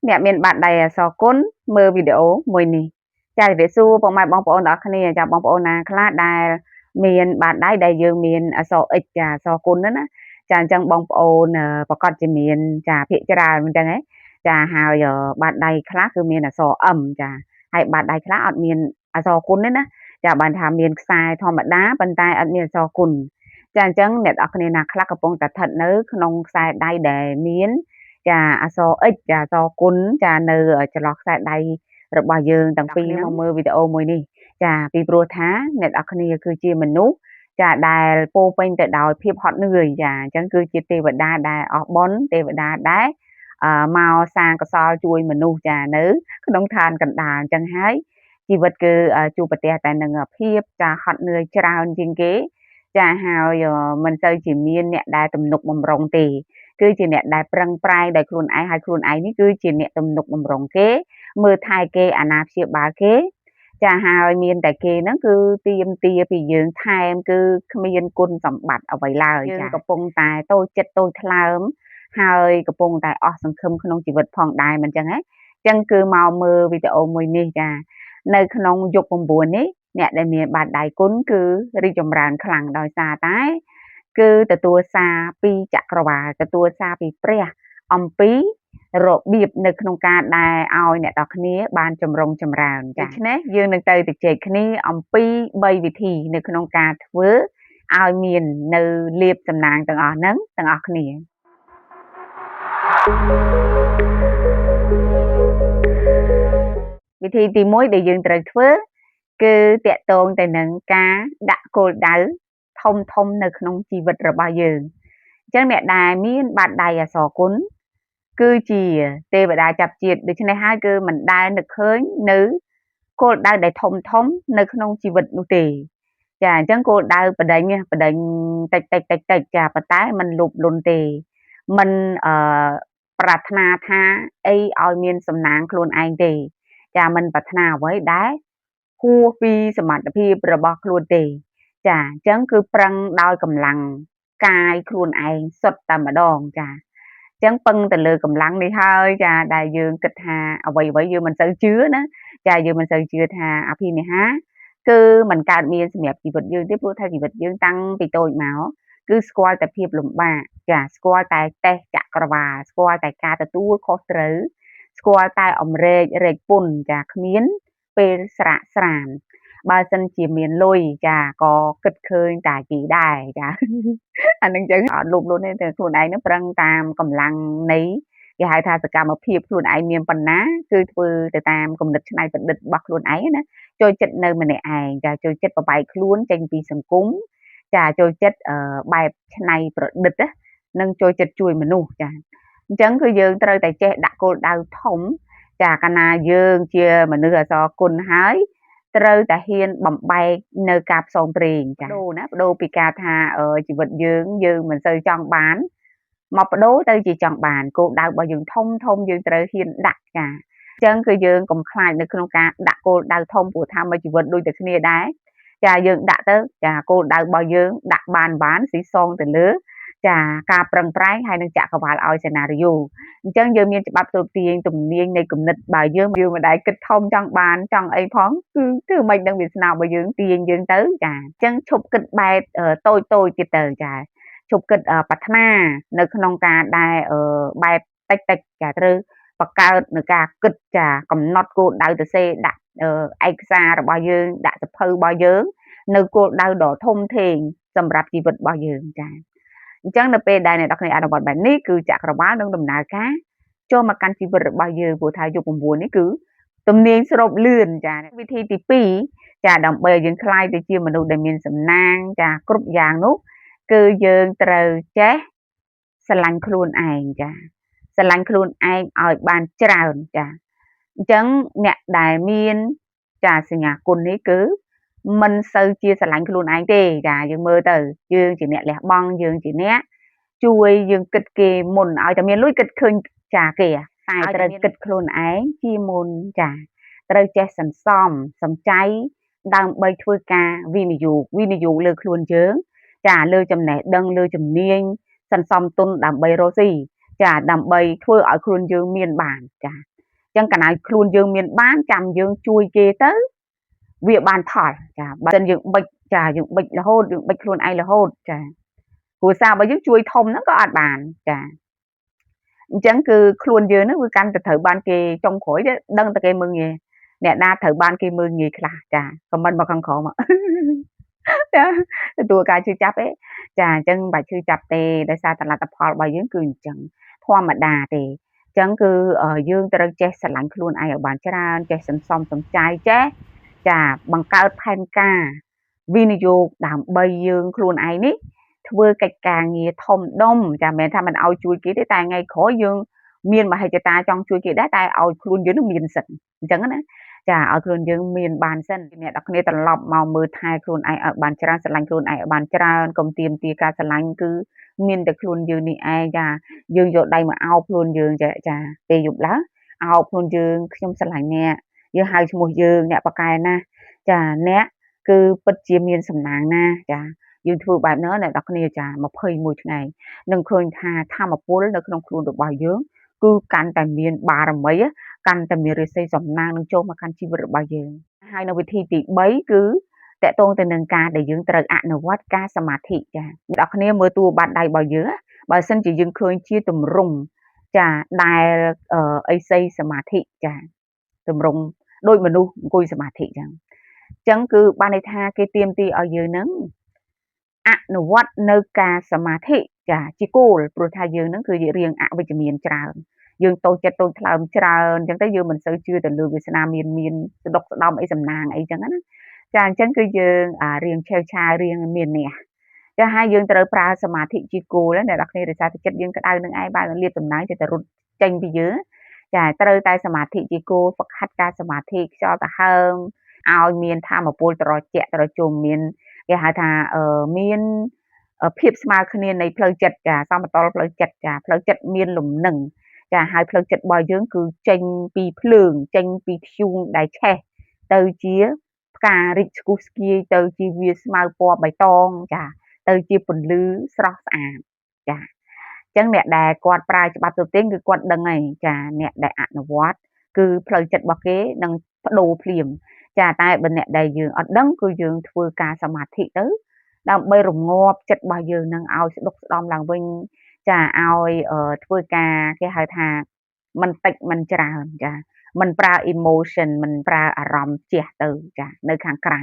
អ្នកមានបាតដៃអក្សរគុណមើលវីដេអូមួយនេះចាជំរាបសួរពុកម៉ែបងប្អូនទាំងអស់គ្នាចាបងប្អូនណាខ្លះដែលមានបាតដៃដែលយើងមានអក្សរ X ចាអក្សរគុណហ្នឹងណាចាអញ្ចឹងបងប្អូនប្រកាសជាមានចាភាគច្រើនអញ្ចឹងហ៎ចាហើយបាតដៃខ្លះគឺមានអក្សរ M ចាហើយបាតដៃខ្លះអត់មានអក្សរគុណទេណាចាបានថាមានខ្សែធម្មតាប៉ុន្តែអត់មានអក្សរគុណចាអញ្ចឹងអ្នកនរគ្នាណាខ្លះកំពុងតែស្ថិតនៅក្នុងខ្សែដៃដែលមានចាអក្សរ X ចាអក្សរគុណចានៅចន្លោះខ្សែដៃរបស់យើងទាំងពីរមកមើលវីដេអូមួយនេះចាពីព្រោះថាអ្នកនរគ្នាគឺជាមនុស្សចាដែលពោពេញទៅដោយភាពហត់នឿយចាអញ្ចឹងគឺជាទេវតាដែលអស់បុណ្យទេវតាដែលមកសាងកុសលជួយមនុស្សចានៅក្នុងឋានកណ្ដាលអញ្ចឹងហើយជីវិតគឺជួបប្រទះតែនឹងភាពចាហត់នឿយច្រើនជាងគេចាហើយមិនសូវជាមានអ្នកដែលទំនុកបំរុងទេគឺជាអ្នកដែលប្រឹងប្រែងដោយខ្លួនឯងហើយខ្លួនឯងនេះគឺជាអ្នកទំនុកបំរុងគេមើលថែគេអាណាព្យាបាលគេចាហើយមានតែគេហ្នឹងគឺទៀមទាពីយើងថែមគឺគ្មានគុណសម្បត្តិអ្វីឡើយចាកំពុងតែតូចចិត្តតូចថ្លើមហើយកំពុងតែអស់សង្ឃឹមក្នុងជីវិតផងដែរមិនចឹងហ៎ចឹងគឺមកមើលវីដេអូមួយនេះចានៅក្នុងយុគ9នេះអ្នកដែលមានបាតដៃគុណគឺរីកចម្រើនខ្លាំងដោយសារតែគឺទទួលសារពីចក្រវាលទទួលសារពីព្រះអំពីរបៀបនៅក្នុងការដែលឲ្យអ្នកនរគ្នាបានចម្រុងចម្រើនចាដូច្នេះយើងនឹងទៅជជែកគ្នាអំពី3វិធីនៅក្នុងការធ្វើឲ្យមាននៅលាភសំណាងទាំងអស់ហ្នឹងទាំងអស់គ្នាវិធីទី1ដែលយើងត្រូវធ្វើគឺតាក់ទងទៅនឹងការដាក់គោលដៅធំនៅក្នុងជីវិតរបស់យើងអញ្ចឹងអ្នកដែលមានបាតដៃអក្សរគុណគឺជាទេវតាចាប់ជាតិដូច្នេះហើយគឺមិនដែលនឹកឃើញនៅគោលដៅដែលធំនៅក្នុងជីវិតនោះទេចាអញ្ចឹងគោលដៅបដិញតិចចាប៉ុន្តែมันលុបលុនទេมันប្រាថ្នាថាអីឲ្យមានសំណាងខ្លួនឯងទេចាมันប្រាថ្នាអ្វីដែលហួសពីសមត្ថភាពរបស់ខ្លួនទេចាអញ្ចឹងគឺប្រឹងដោយកម្លាំងកាយខ្លួនឯងសុទ្ធតែម្ដងចាអញ្ចឹងពឹងទៅលើកម្លាំងនេះហើយចាដែលយើងគិតថាអ្វីយើងមិនសូវជឿណាចាយើងមិនសូវជឿថាអភិនិហាគឺมันកើតមានសម្រាប់ជីវិតយើងទេព្រោះថាជីវិតយើងតាំងពីតូចមកគឺស្គាល់តែភាពលំបាកចាស្គាល់តែតេស្តចក្រវាលស្គាល់តែការទទួលខុសត្រូវស្គាល់តែអំរែករែកពុនចាគ្មានពេលស្រាកស្រានបើសិនជាមានលុយចាក៏គិតឃើញតែជីដែរចាអានឹងចឹងអត់លូបលុនទេតែខ្លួនឯងនឹងប្រឹងតាមកម្លាំងនៃគេហៅថាសកម្មភាពខ្លួនឯងមានប៉ុណ្ណាគឺធ្វើទៅតាមគំនិតច្នៃប្រឌិតរបស់ខ្លួនឯងណាចូលចិត្តនៅម្នាក់ឯងចាចូលចិត្តបបែកខ្លួនចេញពីសង្គមចាចូលចិត្តបែបច្នៃប្រឌិតណានិងចូលចិត្តជួយមនុស្សចាអញ្ចឹងគឺយើងត្រូវតែចេះដាក់គោលដៅធំចាកាលណាយើងជាមនុស្សអក្សរគុណហើយត្រូវតែហ៊ានបំបែកនៅការផ្សងព្រេងចាបដូរពីការថាជីវិតយើងមិនសូវចង់បានមកបដូរទៅជាចង់បានគោលដៅរបស់យើងធំយើងត្រូវហ៊ានដាក់ចាអញ្ចឹងគឺយើងកុំខ្លាចនៅក្នុងការដាក់គោលដៅធំព្រោះថាមួយជីវិតដូចតែគ្នាដែរចាយើងដាក់ទៅចាគោលដៅរបស់យើងដាក់បានស៊ីសងទៅលើចាការប្រឹងប្រែងហើយនឹងចក្រវាលឲ្យសេណារីយ៉ូអញ្ចឹងយើងមានច្បាប់ទូទាញទំនាញនៃគំនិតបើយើងមិនដែលគិតធំចង់បានចង់អីផងគឺធ្វើមិនដឹងវាស្នោរបស់យើងទាញយើងទៅចាអញ្ចឹងឈប់គិតបែបតូចទៀតទៅចាឈប់គិតប្រាថ្នានៅក្នុងការដែលបែបតិចចាត្រូវបង្កើតនៅការគិតចាកំណត់គោលដៅទៅសេដាក់ឯកសាររបស់យើងដាក់សភៅរបស់យើងនៅគោលដៅដ៏ធំធេងសម្រាប់ជីវិតរបស់យើងចាអញ្ចឹងនៅពេលដែលអ្នកនរគ្នាអនុវត្តបែបនេះគឺចក្រវាលនឹងដំណើរការចូលមកកាន់ជីវិតរបស់យើងព្រោះថាយុគ9នេះគឺទំនាញស្រូបលឿនចាវិធីទី2ចាដើម្បីឲ្យយើងក្លាយទៅជាមនុស្សដែលមានសំណាងចាគ្រប់យ៉ាងនោះគឺយើងត្រូវចេះស្រឡាញ់ខ្លួនឯងចាស្រឡាញ់ខ្លួនឯងឲ្យបានច្រើនចាអញ្ចឹងអ្នកដែលមានចាសញ្ញាគុណនេះគឺមិនសូវជាស្រឡាញ់ខ្លួនឯងទេចាយើងមើលទៅយើងជាអ្នកលះបង់យើងជាអ្នកជួយយើងគិតគេមុនឲ្យតែមានលុយគិតឃើញចាគេតែត្រូវគិតខ្លួនឯងជាមុនចាត្រូវចេះសន្សំសំចៃដើម្បីធ្វើការវិនិយោគលើខ្លួនយើងចាលើចំណេះដឹងលើជំនាញសន្សំទុនដើម្បីរកស៊ីចាដើម្បីធ្វើឲ្យខ្លួនយើងមានបានចា ចឹងកាលណាខ្លួនយើងមានបានចាំយើងជួយគេទៅវាបានផលចាបើមិនយើងបិចចាយើងបិចរហូតយើងបិចខ្លួនឯងរហូតចាគ្រួសាររបស់យើងជួយធំហ្នឹងក៏អត់បានចាអញ្ចឹងគឺខ្លួនយើងហ្នឹងវាកាន់តែត្រូវបានគេចុងក្រោយដឹងតែគេមើងងាយអ្នកណាត្រូវបានគេមើងងាយខ្លះចាខមមិនមកខាងក្រោមចាទទួលការជឿចាប់ទេចាអញ្ចឹងបាច់ជឿចាប់ទេដោយសារតែលទ្ធផលរបស់យើងគឺអញ្ចឹងធម្មតាទេអញ្ចឹងគឺយើងត្រូវចេះស្រឡាញ់ខ្លួនឯងឲ្យបានច្រើនចេះសន្សំសំចៃចេះចាបង្កើតផែនការវិនិយោគដើម្បីយើងខ្លួនឯងនេះធ្វើកិច្ចការងារធំដុំចាមិនមែនថាមិនឲ្យជួយគេទេតែថ្ងៃក្រោយយើងមានមហិច្ឆតាចង់ជួយគេដែរតែឲ្យខ្លួនយើងនឹងមានសិទ្ធិអញ្ចឹងណាចាឲ្យខ្លួនយើងមានបានសិនអ្នកនរគ្នាត្រឡប់មកមើលថែខ្លួនឯងឲ្យបានច្រើនស្រឡាញ់ខ្លួនឯងឲ្យបានច្រើនកុំទាមទារការស្រឡាញ់គឺមានតែខ្លួនយើងនេះឯងចាយើងយកដៃមកអោបខ្លួនយើងចាពេលយប់ឡើងអោបខ្លួនយើងខ្ញុំស្រឡាញ់អ្នកយើងហៅឈ្មោះយើងអ្នកបកែណាចាអ្នកគឺពិតជាមានសំណាងណាចាយើងធ្វើបែបហ្នឹងអ្នកនរគ្នាចា21ថ្ងៃនឹងឃើញថាធម៌ពលនៅក្នុងខ្លួនរបស់យើងគឺកាន់តែមានបារមីកាន់តែមានរិស័យសំណាងនឹងចូលមកកាន់ជីវិតរបស់យើងហើយនៅវិធីទី3គឺតកតងទៅនឹងការដែលយើងត្រូវអនុវត្តការសមាធិចាអ្នកនរគ្នាមើលតួបាត់ដៃរបស់យើងបើសិនជាយើងឃើញជាទម្រង់ចាដែលអីសីសមាធិចាទម្រង់ដូចមនុស្សអង្គុយសមាធិចឹងគឺបានន័យថាគេទាមទារឲ្យយើងនឹងអនុវត្តនៅការសមាធិចាជាគោលព្រោះថាយើងនឹងគឺរៀងអវិជ្ជមានច្រើនយើងតូចចិត្តតូចថ្លើមច្រើនអញ្ចឹងទៅយើងមិនសូវជឿទៅលើវាសនាមានស្ដុកស្ដំអីសំណាងអីចឹងណាចាអញ្ចឹងគឺយើងរៀងឆេវឆាវរៀងមាននេះចាហើយយើងត្រូវប្រើសមាធិជាគោលអ្នកនរគ្នាដោយសារតែចិត្តយើងក្តៅនឹងឯងបើលៀបដំណើរចិត្តទៅរត់ចេញពីយើងចាត្រូវតែសមាធិជាគោលហ្វឹកហាត់ការសមាធិខ្យល់ទៅហើមឲ្យមានធម៌ពលត្រជាក់ត្រជុំមានគេហៅថាមានភាពស្មើគ្នានៃផ្លូវចិត្តចាសមតលផ្លូវចិត្តចាផ្លូវចិត្តមានលំនឹងចាហើយផ្លូវចិត្តរបស់យើងគឺចេញពីភ្លើងចេញពីធ្យូងដែលឆេះទៅជាផ្ការីកស្គុះស្គាយទៅជាវាស្មៅពណ៌បៃតងចាទៅជាពន្លឺស្រស់ស្អាតចាអញ្ចឹងអ្នកដែលគាត់ប្រើច្បាប់ទៅទៀតគឺគាត់ដឹងហើយចាអ្នកដែលអនុវត្តគឺផ្លូវចិត្តរបស់គេនឹងបដូរភ្លាមចាតែបើអ្នកដែលយើងអត់ដឹងគឺយើងធ្វើការសមាធិទៅដើម្បីរងាប់ចិត្តរបស់យើងនឹងឲ្យស្ដុកស្ដំឡើងវិញចាឲ្យធ្វើការគេហៅថាមិនតិចមិនច្រើនចាមិនប្រើ emotion មិនប្រើអារម្មណ៍ជះទៅចានៅខាងក្រៅ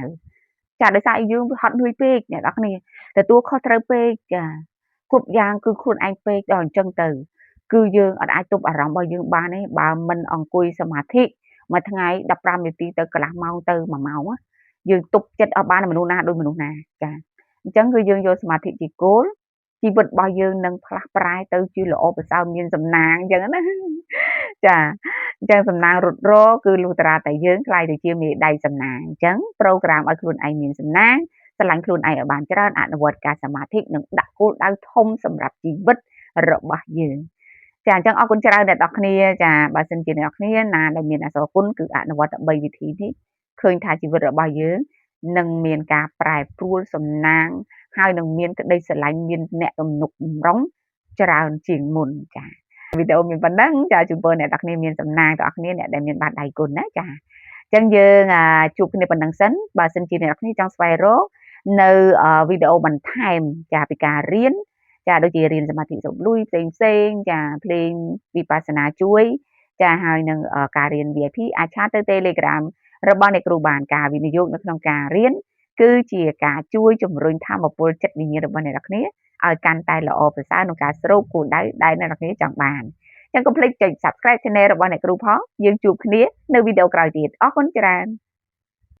ចាដោយសារយើងវាហត់នឿយពេកអ្នកនរគ្នាទទួលខុសត្រូវពេកចាគ្រប់យ៉ាងគឺខ្លួនឯងពេកដល់អញ្ចឹងទៅគឺយើងអត់អាចទប់អារម្មណ៍របស់យើងបានទេបើមិនអង្គុយសមាធិមួយថ្ងៃ15នាទីទៅកន្លះម៉ោងទៅ1ម៉ោងយើងទប់ចិត្តអត់បានមនុស្សណាដូចមនុស្សណាចាអញ្ចឹងគឺយើងយកសមាធិជាគោលជីវិតរបស់យើងនឹងផ្លាស់ប្រែទៅជាល្អប្រសើរមានសំណាងអញ្ចឹងណាចាអញ្ចឹងសំណាងរត់រគឺលុះត្រាតែយើងខ្លាយទៅជាមេដៃសំណាងអញ្ចឹងប្រូក្រាមឲ្យខ្លួនឯងមានសំណាងស្រឡាញ់ខ្លួនឯងឲ្យបានច្រើនអនុវត្តការសមាធិនិងដាក់គោលដៅធំសម្រាប់ជីវិតរបស់យើងចាអញ្ចឹងអរគុណច្រើនអ្នកនរគ្នាចាបើសិនជាអ្នកនរគ្នាណាដែលមានអសរគុណគឺអនុវត្ត3វិធីនេះឃើញថាជីវិតរបស់យើងនឹងមានការប្រែប្រួលសំណាងហើយនឹងមានក្តីស្រឡាញ់មានអ្នកទំនុកបំរុងច្រើនជាងមុនចាវីដេអូមានប៉ុណ្ណឹងចាជូនពរអ្នកនរគ្នាមានសំណាងទាំងអស់គ្នាអ្នកដែលមានបាតដៃគុណណាចាអញ្ចឹងយើងជួបគ្នាប៉ុណ្ណឹងសិនបើសិនជាអ្នកនរគ្នាចង់ស្វែងរកនៅវីដេអូបន្ថែមចាពីការរៀនចាដូចជារៀនសមាធិសូត្រលួយផ្សេងចាភ្លេងវិបស្សនាជួយចាហើយនឹងការរៀន VIP អាចឆាតទៅ Telegram របស់អ្នកគ្រូបានការវិនិយោគនៅក្នុងការរៀនគឺជាការជួយជំរុញធម៌ពលចិត្តវិញ្ញាណរបស់អ្នកនរគ្នាឲ្យកាន់តែល្អប្រសើរក្នុងការស្រូបគោលដៅដែលអ្នកនរគ្នាចង់បានចឹងកុំភ្លេចចុច Subscribe Channel របស់អ្នកគ្រូផងយើងជួបគ្នានៅវីដេអូក្រោយទៀតអរគុណច្រើន